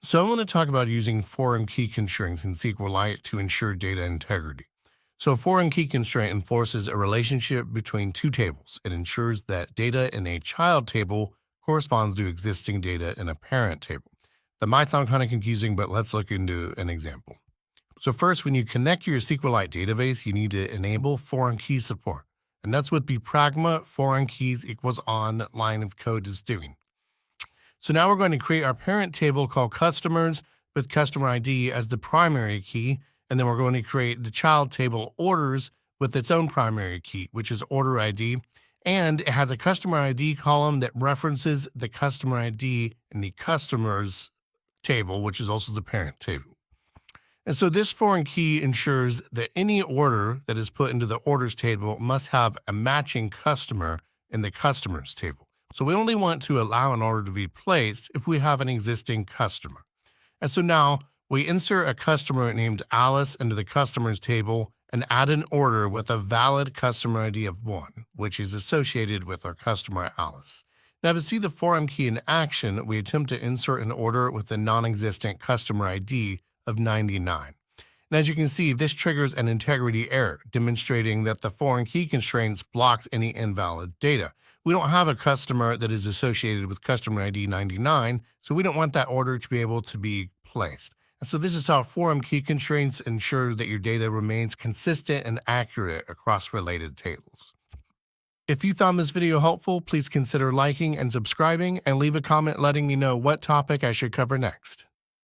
So I want to talk about using foreign key constraints in SQLite to ensure data integrity. So a foreign key constraint enforces a relationship between two tables. It ensures that data in a child table corresponds to existing data in a parent table. That might sound kind of confusing, but let's look into an example. So first, when you connect to your SQLite database, you need to enable foreign key support. And that's what the pragma foreign keys equals on line of code is doing. So now we're going to create our parent table called customers with customer ID as the primary key. And then we're going to create the child table orders with its own primary key, which is order ID. And it has a customer ID column that references the customer ID in the customers table, which is also the parent table. And so this foreign key ensures that any order that is put into the orders table must have a matching customer in the customers table. So we only want to allow an order to be placed if we have an existing customer. And so now we insert a customer named Alice into the customers table and add an order with a valid customer ID of 1, which is associated with our customer Alice. Now to see the foreign key in action, we attempt to insert an order with a non-existent customer ID of 99. And as you can see, this triggers an integrity error, demonstrating that the foreign key constraints blocked any invalid data. We don't have a customer that is associated with customer ID 99, so we don't want that order to be able to be placed. And so this is how foreign key constraints ensure that your data remains consistent and accurate across related tables. If you found this video helpful, please consider liking and subscribing and leave a comment letting me know what topic I should cover next.